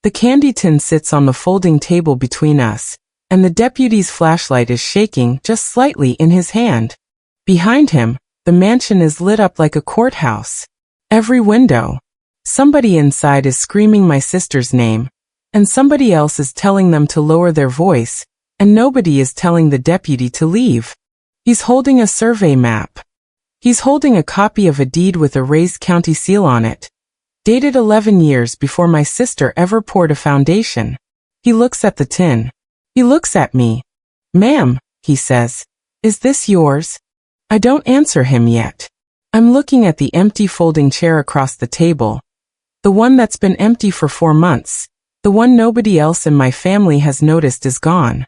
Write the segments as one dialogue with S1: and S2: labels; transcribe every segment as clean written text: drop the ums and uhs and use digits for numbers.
S1: The candy tin sits on the folding table between us, and the deputy's flashlight is shaking just slightly in his hand. Behind him, the mansion is lit up like a courthouse. Every window. Somebody inside is screaming my sister's name, and somebody else is telling them to lower their voice, and nobody is telling the deputy to leave. He's holding a survey map. He's holding a copy of a deed with a raised county seal on it, dated 11 years before my sister ever poured a foundation. He looks at the tin. He looks at me. "Ma'am," he says, "is this yours?" I don't answer him yet. I'm looking at the empty folding chair across the table. The one that's been empty for 4 months. The one nobody else in my family has noticed is gone.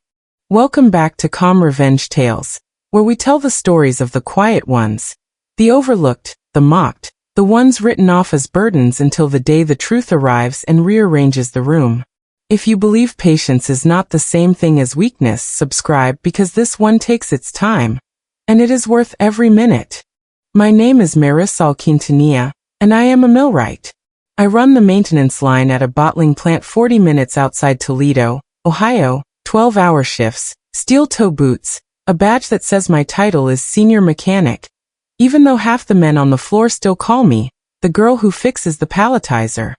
S1: Welcome back to Calm Revenge Tales, where we tell the stories of the quiet ones, the overlooked, the mocked, the ones written off as burdens until the day the truth arrives and rearranges the room. If you believe patience is not the same thing as weakness, subscribe because this one takes its time, and it is worth every minute. My name is Marisol Quintanilla, and I am a millwright. I run the maintenance line at a bottling plant 40 minutes outside Toledo, Ohio, 12-hour shifts, steel-toe boots, a badge that says my title is senior mechanic, even though half the men on the floor still call me the girl who fixes the palletizer.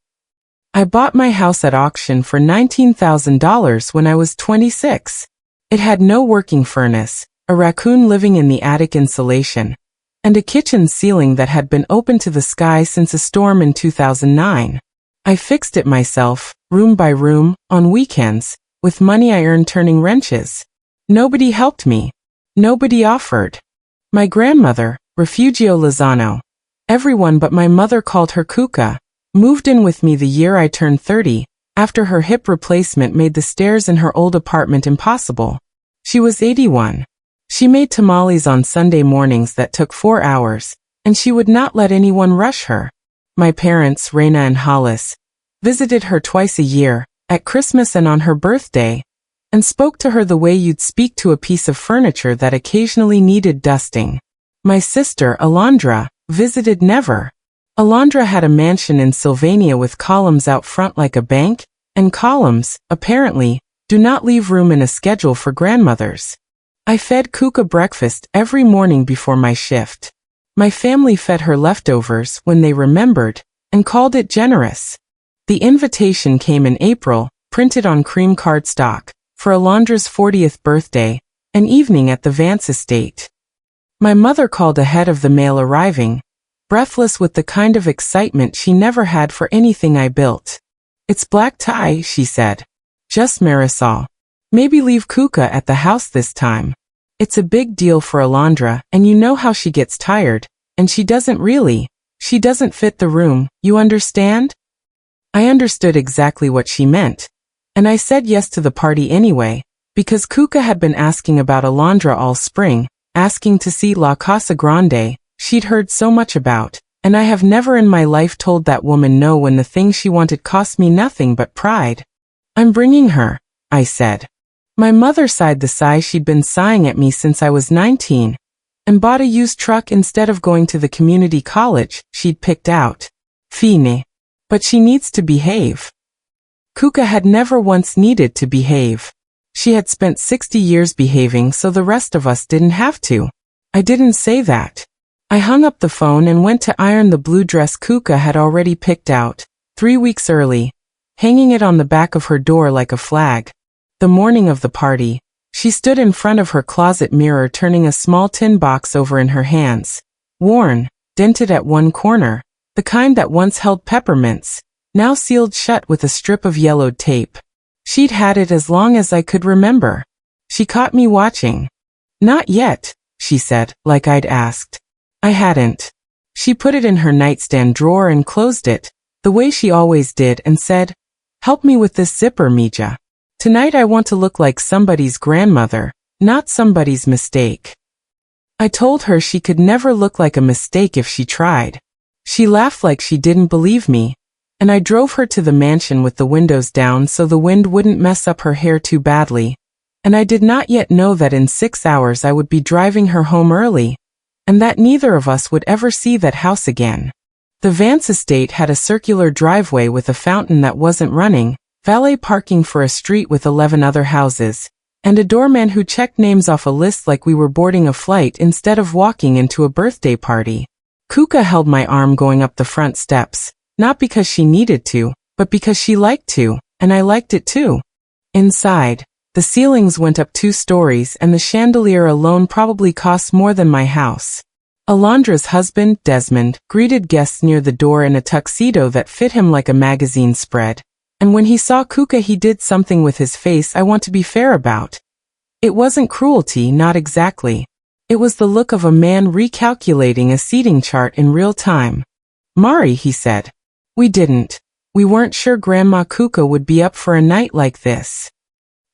S1: I bought my house at auction for $19,000 when I was 26. It had no working furnace, a raccoon living in the attic insulation, and a kitchen ceiling that had been open to the sky since a storm in 2009. I fixed it myself, room by room, on weekends, with money I earned turning wrenches. Nobody helped me. Nobody offered. My grandmother, Refugio Lozano, everyone but my mother called her Cuca, moved in with me the year I turned 30, after her hip replacement made the stairs in her old apartment impossible. She was 81. She made tamales on Sunday mornings that took 4 hours, and she would not let anyone rush her. My parents, Reina and Hollis, visited her twice a year, at Christmas and on her birthday, and spoke to her the way you'd speak to a piece of furniture that occasionally needed dusting. My sister, Alondra, visited never. Alondra had a mansion in Sylvania with columns out front like a bank, and columns, apparently, do not leave room in a schedule for grandmothers. I fed Cuca breakfast every morning before my shift. My family fed her leftovers when they remembered, and called it generous. The invitation came in April, printed on cream cardstock, for Alondra's 40th birthday, an evening at the Vance estate. My mother called ahead of the mail arriving, breathless with the kind of excitement she never had for anything I built. "It's black tie," she said. "Just Marisol. Maybe leave Cuca at the house this time. It's a big deal for Alondra, and you know how she gets tired, and she doesn't really. She doesn't fit the room, you understand?" I understood exactly what she meant, and I said yes to the party anyway, because Cuca had been asking about Alondra all spring, asking to see La Casa Grande, she'd heard so much about, and I have never in my life told that woman no when the thing she wanted cost me nothing but pride. "I'm bringing her," I said. My mother sighed the sigh she'd been sighing at me since I was 19, and bought a used truck instead of going to the community college she'd picked out. Fine. But she needs to behave. Cuca had never once needed to behave. She had spent 60 years behaving, so the rest of us didn't have to. I didn't say that. I hung up the phone and went to iron the blue dress Cuca had already picked out, 3 weeks early, hanging it on the back of her door like a flag. The morning of the party, she stood in front of her closet mirror turning a small tin box over in her hands. Worn, dented at one corner, the kind that once held peppermints, now sealed shut with a strip of yellowed tape. She'd had it as long as I could remember. She caught me watching. "Not yet," she said, like I'd asked. I hadn't. She put it in her nightstand drawer and closed it, the way she always did, and said, "Help me with this zipper, Mija. Tonight I want to look like somebody's grandmother, not somebody's mistake." I told her she could never look like a mistake if she tried. She laughed like she didn't believe me, and I drove her to the mansion with the windows down so the wind wouldn't mess up her hair too badly, and I did not yet know that in 6 hours I would be driving her home early, and that neither of us would ever see that house again. The Vance estate had a circular driveway with a fountain that wasn't running, valet parking for a street with 11 other houses, and a doorman who checked names off a list like we were boarding a flight instead of walking into a birthday party. Kuka held my arm going up the front steps, not because she needed to, but because she liked to, and I liked it too. Inside, the ceilings went up 2 stories and the chandelier alone probably cost more than my house. Alondra's husband, Desmond, greeted guests near the door in a tuxedo that fit him like a magazine spread. And when he saw Kuka he did something with his face I want to be fair about. It wasn't cruelty, not exactly. It was the look of a man recalculating a seating chart in real time. Mari, he said. We didn't. We weren't sure Grandma Kuka would be up for a night like this.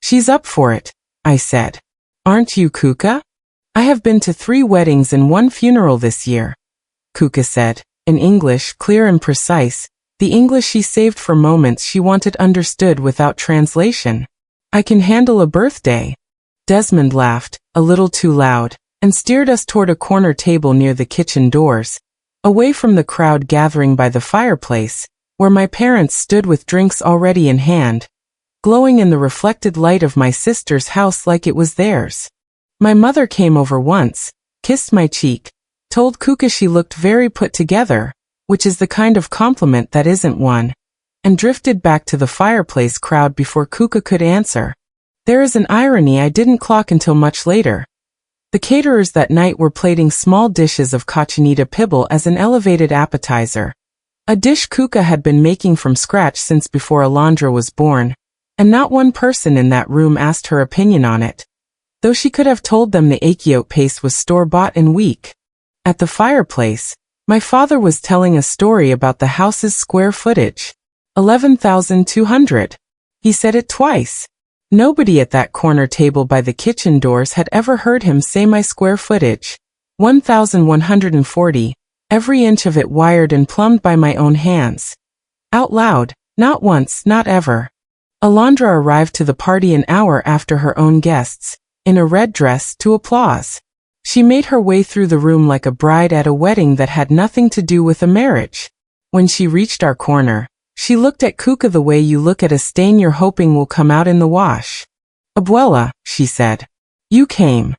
S1: She's up for it, I said. Aren't you, Kuka? I have been to 3 weddings and 1 funeral this year, Kuka said, in English clear and precise, the English she saved for moments she wanted understood without translation. I can handle a birthday. Desmond laughed, a little too loud, and steered us toward a corner table near the kitchen doors, away from the crowd gathering by the fireplace, where my parents stood with drinks already in hand, glowing in the reflected light of my sister's house like it was theirs. My mother came over once, kissed my cheek, told Kuka she looked very put together, which is the kind of compliment that isn't one, and drifted back to the fireplace crowd before Kuka could answer. There is an irony I didn't clock until much later. The caterers that night were plating small dishes of cochinita pibil as an elevated appetizer, a dish Kuka had been making from scratch since before Alondra was born, and not one person in that room asked her opinion on it, though she could have told them the achiote paste was store-bought and weak. At the fireplace, my father was telling a story about the house's square footage. 11,200. He said it twice. Nobody at that corner table by the kitchen doors had ever heard him say my square footage. 1,140, every inch of it wired and plumbed by my own hands. Out loud, not once, not ever. Alondra arrived to the party an hour after her own guests, in a red dress, to applause. She made her way through the room like a bride at a wedding that had nothing to do with a marriage. When she reached our corner, she looked at Kuka the way you look at a stain you're hoping will come out in the wash. Abuela, she said. You came.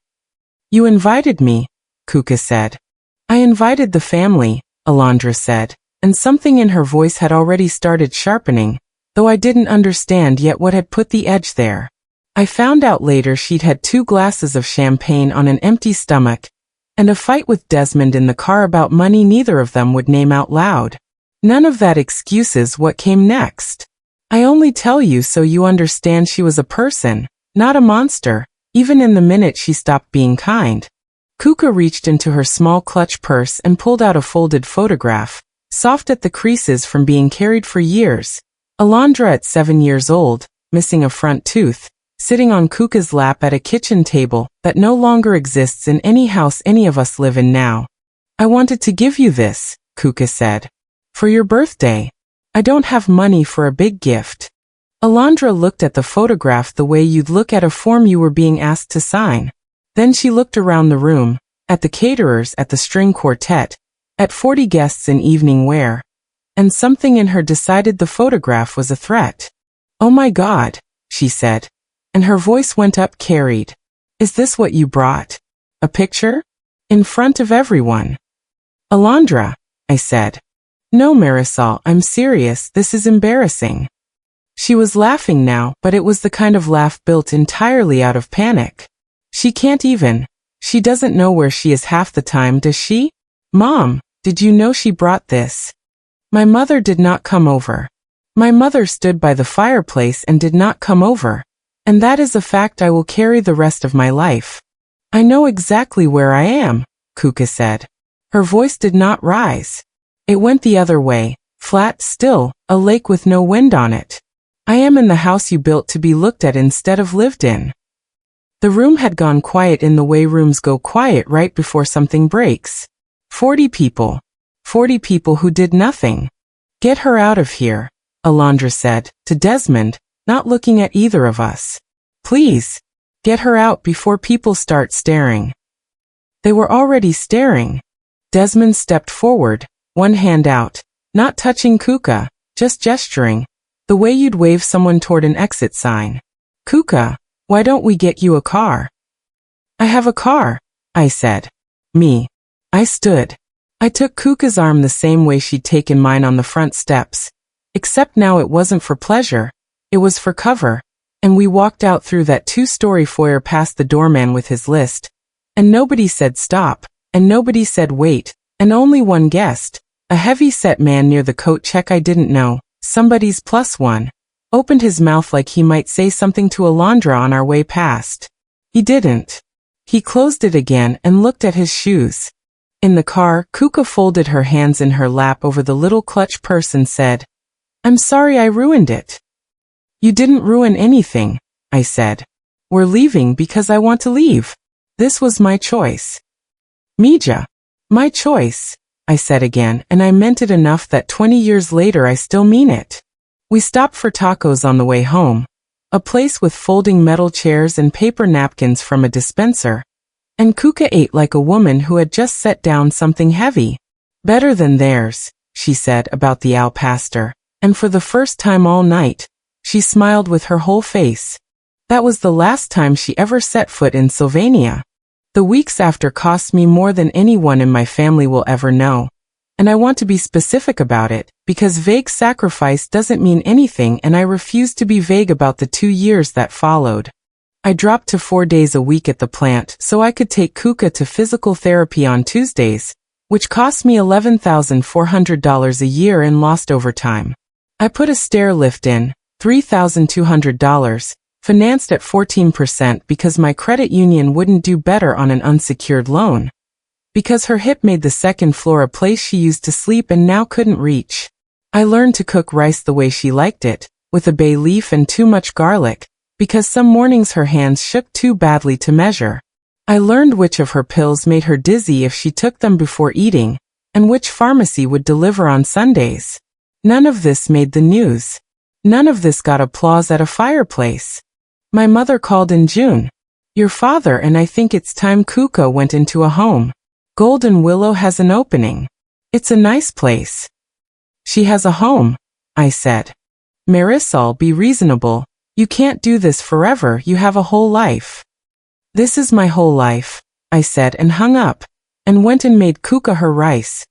S1: You invited me, Kuka said. I invited the family, Alondra said, and something in her voice had already started sharpening, though I didn't understand yet what had put the edge there. I found out later she'd had 2 glasses of champagne on an empty stomach, and a fight with Desmond in the car about money neither of them would name out loud. None of that excuses what came next. I only tell you so you understand she was a person, not a monster, even in the minute she stopped being kind. Kuka reached into her small clutch purse and pulled out a folded photograph, soft at the creases from being carried for years. Alondra at 7 years old, missing a front tooth, sitting on Kuka's lap at a kitchen table that no longer exists in any house any of us live in now. I wanted to give you this, Kuka said. For your birthday. I don't have money for a big gift. Alondra looked at the photograph the way you'd look at a form you were being asked to sign. Then she looked around the room, at the caterers, at the string quartet, at 40 guests in evening wear, and something in her decided the photograph was a threat. Oh my God, she said. And her voice went up carried. Is this what you brought? A picture? In front of everyone. Alondra, I said. No, Marisol, I'm serious, this is embarrassing. She was laughing now, but it was the kind of laugh built entirely out of panic. She can't even. She doesn't know where she is half the time, does she? Mom, did you know she brought this? My mother did not come over. My mother stood by the fireplace and did not come over. And that is a fact I will carry the rest of my life. I know exactly where I am, Kuka said. Her voice did not rise. It went the other way, flat, still, a lake with no wind on it. I am in the house you built to be looked at instead of lived in. The room had gone quiet in the way rooms go quiet right before something breaks. 40 people. 40 people who did nothing. Get her out of here, Alondra said, to Desmond, not looking at either of us. Please. Get her out before people start staring. They were already staring. Desmond stepped forward, one hand out, not touching Kuka, just gesturing. The way you'd wave someone toward an exit sign. Kuka, why don't we get you a car? I have a car, I said. Me. I stood. I took Kuka's arm the same way she'd taken mine on the front steps. Except now it wasn't for pleasure. It was for cover. And we walked out through that 2-story foyer past the doorman with his list. And nobody said stop. And nobody said wait. And only one guest, a heavy-set man near the coat check I didn't know, somebody's +1, opened his mouth like he might say something to Alondra on our way past. He didn't. He closed it again and looked at his shoes. In the car, Kuka folded her hands in her lap over the little clutch purse and said, I'm sorry I ruined it. You didn't ruin anything, I said. We're leaving because I want to leave. This was my choice. Mija. My choice, I said again, and I meant it enough that 20 years later I still mean it. We stopped for tacos on the way home, a place with folding metal chairs and paper napkins from a dispenser. And Kuka ate like a woman who had just set down something heavy. Better than theirs, she said about the al pastor, and for the first time all night, she smiled with her whole face. That was the last time she ever set foot in Sylvania. The weeks after cost me more than anyone in my family will ever know. And I want to be specific about it, because vague sacrifice doesn't mean anything and I refuse to be vague about the 2 years that followed. I dropped to 4 days a week at the plant so I could take Kuka to physical therapy on Tuesdays, which cost me $11,400 a year in lost overtime. I put a stair lift in, $3,200, financed at 14% because my credit union wouldn't do better on an unsecured loan. Because her hip made the second floor a place she used to sleep and now couldn't reach. I learned to cook rice the way she liked it, with a bay leaf and too much garlic, because some mornings her hands shook too badly to measure. I learned which of her pills made her dizzy if she took them before eating, and which pharmacy would deliver on Sundays. None of this made the news. None of this got applause at a fireplace. My mother called in June. Your father and I think it's time Kuka went into a home. Golden Willow has an opening. It's a nice place. She has a home, I said. Marisol, be reasonable. You can't do this forever, you have a whole life. This is my whole life, I said and hung up, and went and made Kuka her rice.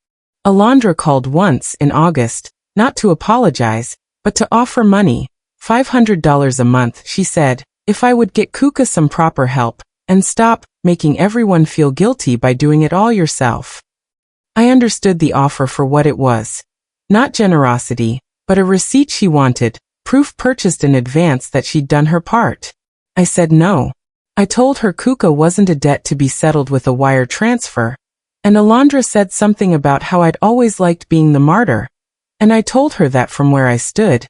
S1: Alondra called once in August, not to apologize, but to offer money, $500 a month, she said, if I would get Kuka some proper help, and stop making everyone feel guilty by doing it all yourself. I understood the offer for what it was. Not generosity, but a receipt she wanted, proof purchased in advance that she'd done her part. I said no. I told her Kuka wasn't a debt to be settled with a wire transfer, and Alondra said something about how I'd always liked being the martyr, and I told her that from where I stood.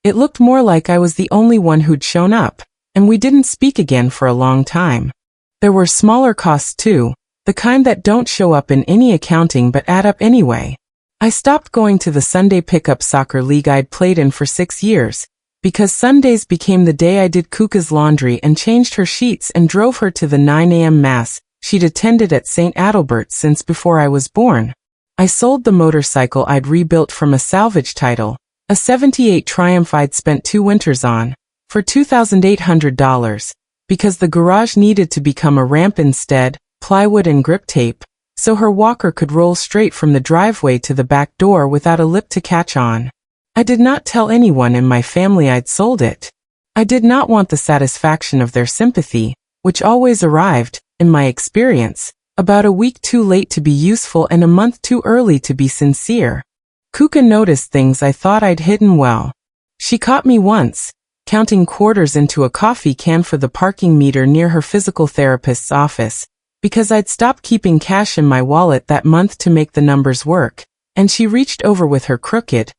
S1: It looked more like I was the only one who'd shown up, and we didn't speak again for a long time. There were smaller costs too, the kind that don't show up in any accounting but add up anyway. I stopped going to the Sunday pickup soccer league I'd played in for 6 years, because Sundays became the day I did Kuka's laundry and changed her sheets and drove her to the 9 a.m. mass she'd attended at St. Adalbert's since before I was born. I sold the motorcycle I'd rebuilt from a salvage title, a '78 Triumph I'd spent 2 winters on, for $2,800, because the garage needed to become a ramp instead, plywood and grip tape, so her walker could roll straight from the driveway to the back door without a lip to catch on. I did not tell anyone in my family I'd sold it. I did not want the satisfaction of their sympathy, which always arrived, in my experience, about a week too late to be useful and a month too early to be sincere. Kuka noticed things I thought I'd hidden well. She caught me once, counting quarters into a coffee can for the parking meter near her physical therapist's office, because I'd stopped keeping cash in my wallet that month to make the numbers work, and she reached over with her crooked,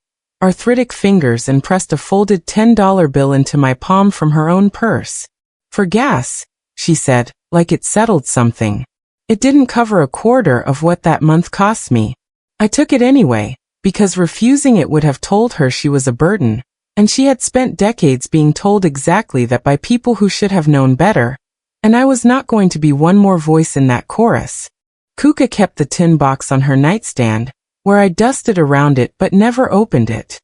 S1: arthritic fingers and pressed a folded $10 bill into my palm from her own purse. For gas, she said, like it settled something. It didn't cover a quarter of what that month cost me. I took it anyway, because refusing it would have told her she was a burden, and she had spent decades being told exactly that by people who should have known better, and I was not going to be one more voice in that chorus. Kuka kept the tin box on her nightstand, where I dusted around it but never opened it.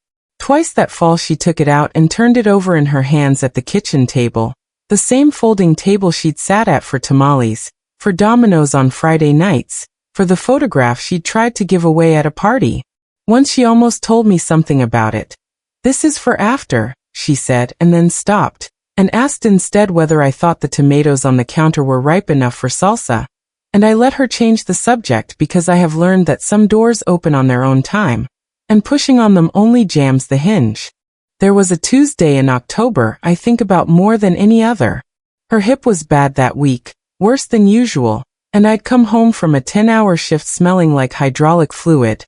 S1: Twice that fall she took it out and turned it over in her hands at the kitchen table, the same folding table she'd sat at for tamales, for dominoes on Friday nights, for the photograph she'd tried to give away at a party. Once she almost told me something about it. "This is for after," she said, and then stopped, and asked instead whether I thought the tomatoes on the counter were ripe enough for salsa. And I let her change the subject because I have learned that some doors open on their own time, and pushing on them only jams the hinge. There was a Tuesday in October I think about more than any other. Her hip was bad that week, worse than usual, and I'd come home from a 10-hour shift smelling like hydraulic fluid,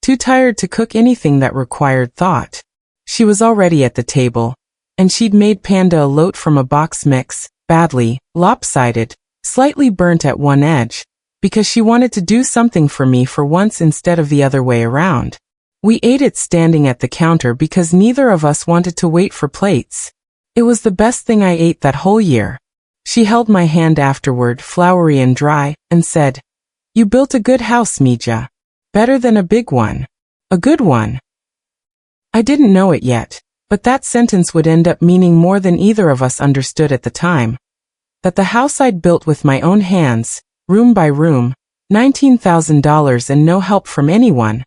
S1: too tired to cook anything that required thought. She was already at the table, and she'd made panda elote from a box mix, badly, lopsided, slightly burnt at one edge, because she wanted to do something for me for once instead of the other way around. We ate it standing at the counter because neither of us wanted to wait for plates. It was the best thing I ate that whole year. She held my hand afterward, floury and dry, and said, "You built a good house, Mija. Better than a big one. A good one." I didn't know it yet, but that sentence would end up meaning more than either of us understood at the time. That the house I'd built with my own hands, room by room, $19,000 and no help from anyone,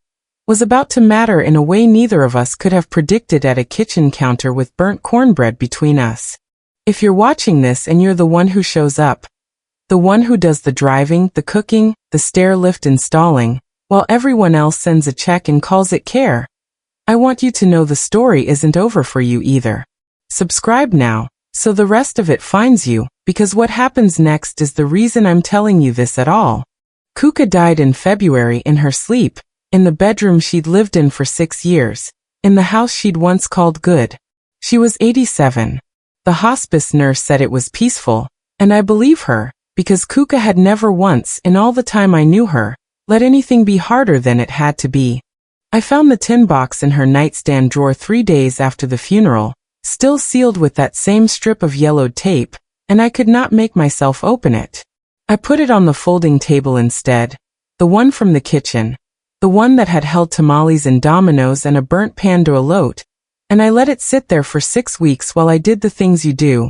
S1: was about to matter in a way neither of us could have predicted at a kitchen counter with burnt cornbread between us. If you're watching this and you're the one who shows up, the one who does the driving, the cooking, the stair lift installing, while everyone else sends a check and calls it care, I want you to know the story isn't over for you either. Subscribe now, so the rest of it finds you, because what happens next is the reason I'm telling you this at all. Kuka died in February in her sleep, in the bedroom she'd lived in for 6 years, in the house she'd once called good. She was 87. The hospice nurse said it was peaceful, and I believe her, because Kuka had never once, in all the time I knew her, let anything be harder than it had to be. I found the tin box in her nightstand drawer 3 days after the funeral, still sealed with that same strip of yellowed tape, and I could not make myself open it. I put it on the folding table instead, the one from the kitchen, the one that had held tamales and dominoes and a burnt panda elote, and I let it sit there for 6 weeks while I did the things you do.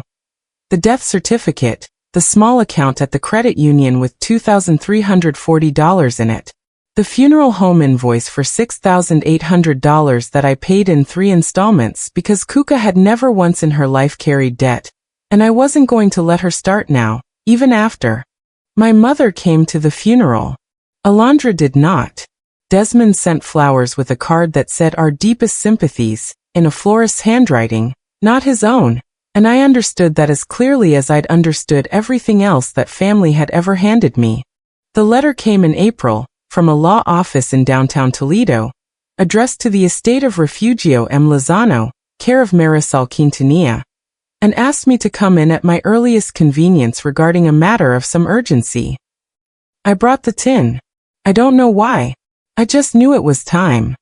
S1: The death certificate, the small account at the credit union with $2,340 in it, the funeral home invoice for $6,800 that I paid in 3 installments because Kuka had never once in her life carried debt, and I wasn't going to let her start now, even after. My mother came to the funeral. Alondra did not. Desmond sent flowers with a card that said our deepest sympathies, in a florist's handwriting, not his own, and I understood that as clearly as I'd understood everything else that family had ever handed me. The letter came in April, from a law office in downtown Toledo, addressed to the estate of Refugio M. Lozano, care of Marisol Quintanilla, and asked me to come in at my earliest convenience regarding a matter of some urgency. I brought the tin. I don't know why. I just knew it was time.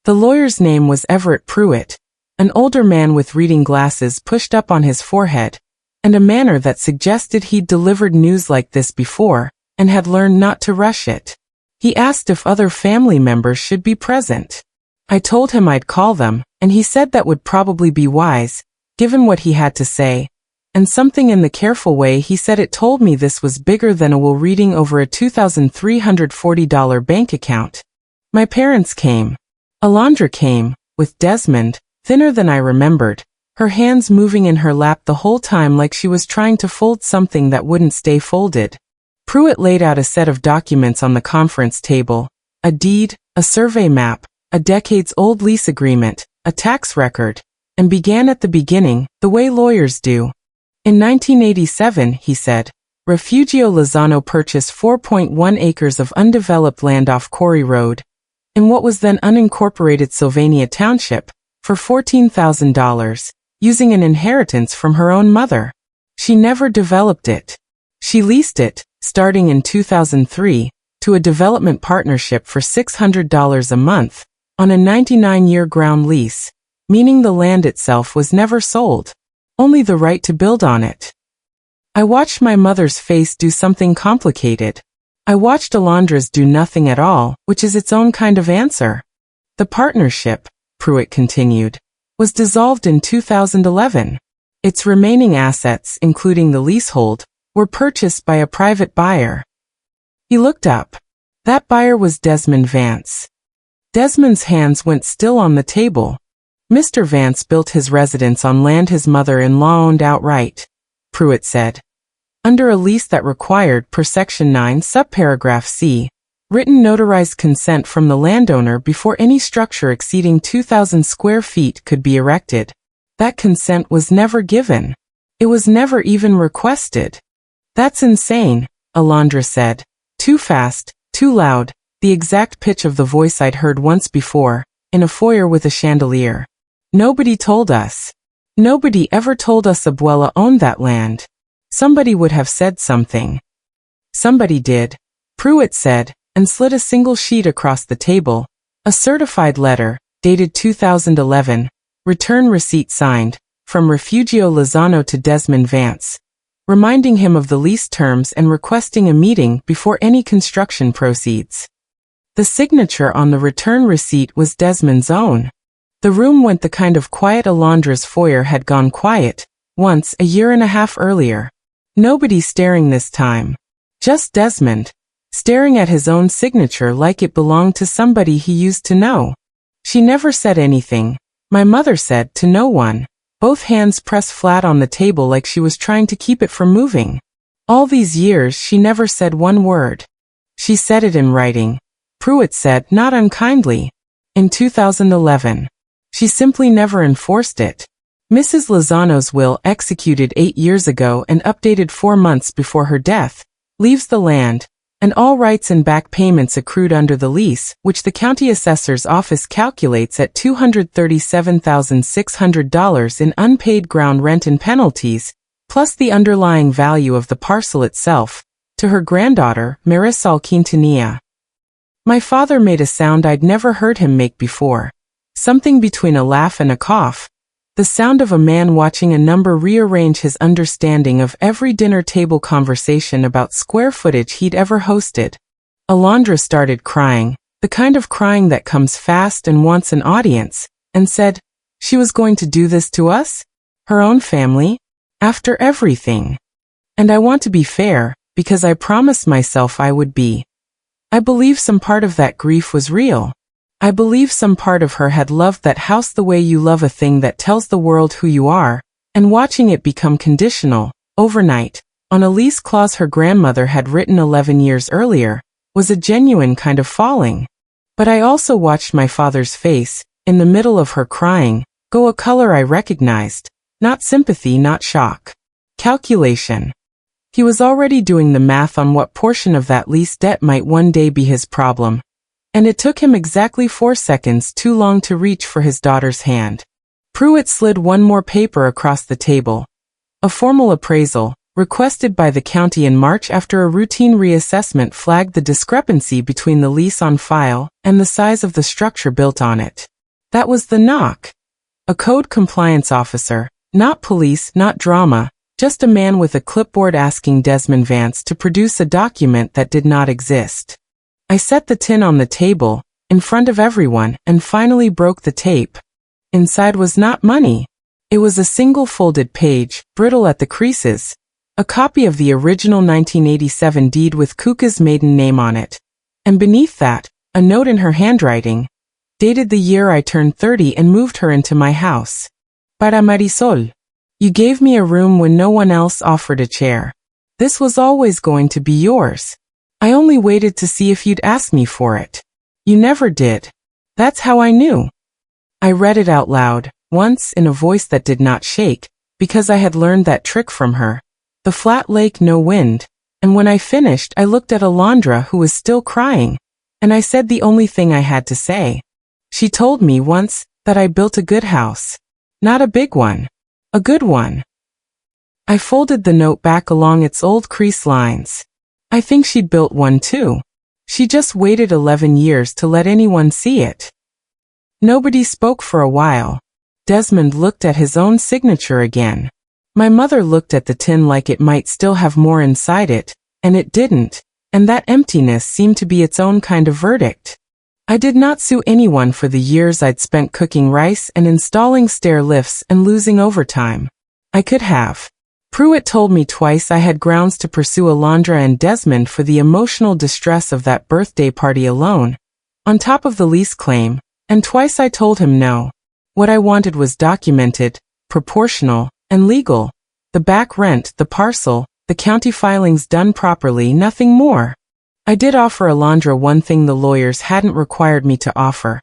S1: The lawyer's name was Everett Pruitt, an older man with reading glasses pushed up on his forehead, and a manner that suggested he'd delivered news like this before, and had learned not to rush it. He asked if other family members should be present. I told him I'd call them, and he said that would probably be wise, given what he had to say, and something in the careful way he said it told me this was bigger than a will reading over a $2,340 bank account. My parents came. Alondra came, with Desmond, thinner than I remembered, her hands moving in her lap the whole time like she was trying to fold something that wouldn't stay folded. Pruitt laid out a set of documents on the conference table, a deed, a survey map, a decades-old lease agreement, a tax record, and began at the beginning, the way lawyers do. In 1987, he said, Refugio Lozano purchased 4.1 acres of undeveloped land off Quarry Road, in what was then unincorporated Sylvania Township, for $14,000, using an inheritance from her own mother. She never developed it. She leased it, starting in 2003, to a development partnership for $600 a month, on a 99-year ground lease, meaning the land itself was never sold, only the right to build on it. I watched my mother's face do something complicated. I watched Alondra's do nothing at all, which is its own kind of answer. The partnership, Pruitt continued, was dissolved in 2011. Its remaining assets, including the leasehold, were purchased by a private buyer. He looked up. That buyer was Desmond Vance. Desmond's hands went still on the table. Mr. Vance built his residence on land his mother-in-law owned outright, Pruitt said. Under a lease that required, per Section 9 subparagraph C, written notarized consent from the landowner before any structure exceeding 2,000 square feet could be erected. That consent was never given. It was never even requested. That's insane, Alondra said. Too fast, too loud, the exact pitch of the voice I'd heard once before, in a foyer with a chandelier. Nobody told us. Nobody ever told us Abuela owned that land. Somebody would have said something. Somebody did, Pruitt said, and slid a single sheet across the table. A certified letter, dated 2011, return receipt signed, from Refugio Lozano to Desmond Vance, reminding him of the lease terms and requesting a meeting before any construction proceeds. The signature on the return receipt was Desmond's own. The room went the kind of quiet Alondra's foyer had gone quiet, once a year and a half earlier. Nobody staring this time. Just Desmond, staring at his own signature like it belonged to somebody he used to know. She never said anything. My mother said to no one, both hands pressed flat on the table like she was trying to keep it from moving. All these years she never said one word. She said it in writing, Pruitt said, not unkindly. In 2011. She simply never enforced it. Mrs. Lozano's will, executed 8 years ago and updated 4 months before her death, leaves the land, and all rights and back payments accrued under the lease, which the county assessor's office calculates at $237,600 in unpaid ground rent and penalties, plus the underlying value of the parcel itself, to her granddaughter, Marisol Quintanilla. My father made a sound I'd never heard him make before. Something between a laugh and a cough. The sound of a man watching a number rearrange his understanding of every dinner table conversation about square footage he'd ever hosted. Alondra started crying, the kind of crying that comes fast and wants an audience, and said, she was going to do this to us? Her own family? After everything. And I want to be fair, because I promised myself I would be. I believe some part of that grief was real. I believe some part of her had loved that house the way you love a thing that tells the world who you are, and watching it become conditional, overnight, on a lease clause her grandmother had written 11 years earlier, was a genuine kind of falling. But I also watched my father's face, in the middle of her crying, go a color I recognized, not sympathy, not shock. Calculation. He was already doing the math on what portion of that lease debt might one day be his problem. And it took him exactly 4 seconds too long to reach for his daughter's hand. Pruitt slid one more paper across the table. A formal appraisal, requested by the county in March after a routine reassessment flagged the discrepancy between the lease on file and the size of the structure built on it. That was the knock. A code compliance officer, not police, not drama, just a man with a clipboard asking Desmond Vance to produce a document that did not exist. I set the tin on the table, in front of everyone, and finally broke the tape. Inside was not money. It was a single folded page, brittle at the creases. A copy of the original 1987 deed with Kuka's maiden name on it. And beneath that, a note in her handwriting, dated the year I turned 30 and moved her into my house. Para Marisol. You gave me a room when no one else offered a chair. This was always going to be yours. I only waited to see if you'd ask me for it. You never did. That's how I knew. I read it out loud, once in a voice that did not shake, because I had learned that trick from her. The flat lake, no wind. And when I finished, I looked at Alondra, who was still crying, and I said the only thing I had to say. She told me once that I built a good house. Not a big one. A good one. I folded the note back along its old crease lines. I think she'd built one too. She just waited 11 years to let anyone see it. Nobody spoke for a while. Desmond looked at his own signature again. My mother looked at the tin like it might still have more inside it, and it didn't, and that emptiness seemed to be its own kind of verdict. I did not sue anyone for the years I'd spent cooking rice and installing stair lifts and losing overtime. I could have. Pruitt told me twice I had grounds to pursue Alondra and Desmond for the emotional distress of that birthday party alone, on top of the lease claim, and twice I told him no. What I wanted was documented, proportional, and legal. The back rent, the parcel, the county filings done properly, nothing more. I did offer Alondra one thing the lawyers hadn't required me to offer.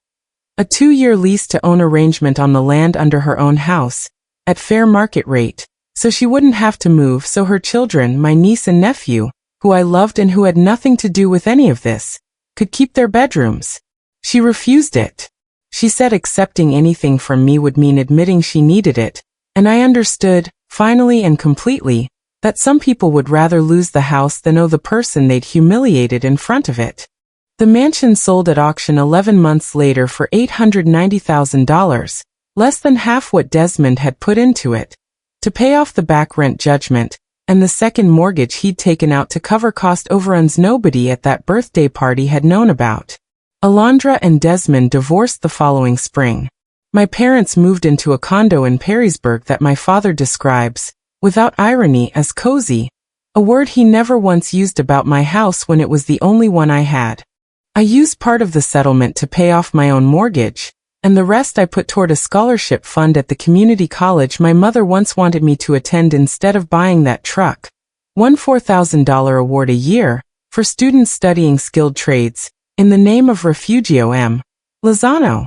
S1: A 2-year lease-to-own arrangement on the land under her own house, at fair market rate, so she wouldn't have to move, so her children, my niece and nephew, who I loved and who had nothing to do with any of this, could keep their bedrooms. She refused it. She said accepting anything from me would mean admitting she needed it, and I understood, finally and completely, that some people would rather lose the house than owe the person they'd humiliated in front of it. The mansion sold at auction 11 months later for $890,000, less than half what Desmond had put into it, to pay off the back rent judgment, and the second mortgage he'd taken out to cover cost overruns nobody at that birthday party had known about. Alondra and Desmond divorced the following spring. My parents moved into a condo in Perrysburg that my father describes, without irony, as cozy, a word he never once used about my house when it was the only one I had. I used part of the settlement to pay off my own mortgage, and the rest I put toward a scholarship fund at the community college my mother once wanted me to attend instead of buying that truck. One $4,000 award a year, for students studying skilled trades, in the name of Refugio M. Lozano.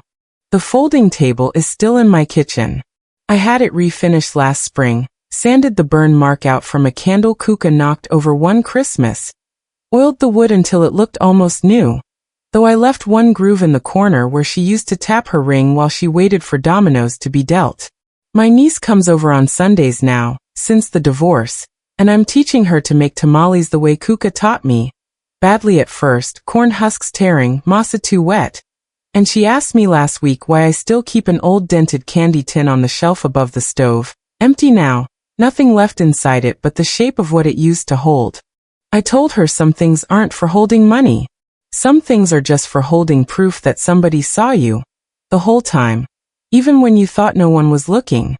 S1: The folding table is still in my kitchen. I had it refinished last spring, sanded the burn mark out from a candle Kuka knocked over one Christmas, oiled the wood until it looked almost new, though I left one groove in the corner where she used to tap her ring while she waited for dominoes to be dealt. My niece comes over on Sundays now, since the divorce, and I'm teaching her to make tamales the way Kuka taught me. Badly at first, corn husks tearing, masa too wet. And she asked me last week why I still keep an old dented candy tin on the shelf above the stove, empty now, nothing left inside it but the shape of what it used to hold. I told her some things aren't for holding money. Some things are just for holding proof that somebody saw you, the whole time, even when you thought no one was looking.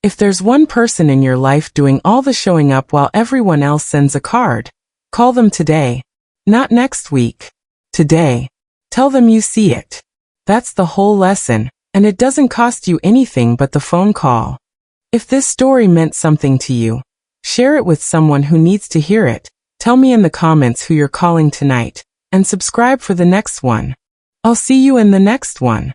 S1: If there's one person in your life doing all the showing up while everyone else sends a card, call them today. Not next week. Today. Tell them you see it. That's the whole lesson, and it doesn't cost you anything but the phone call. If this story meant something to you, share it with someone who needs to hear it. Tell me in the comments who you're calling tonight, and subscribe for the next one. I'll see you in the next one.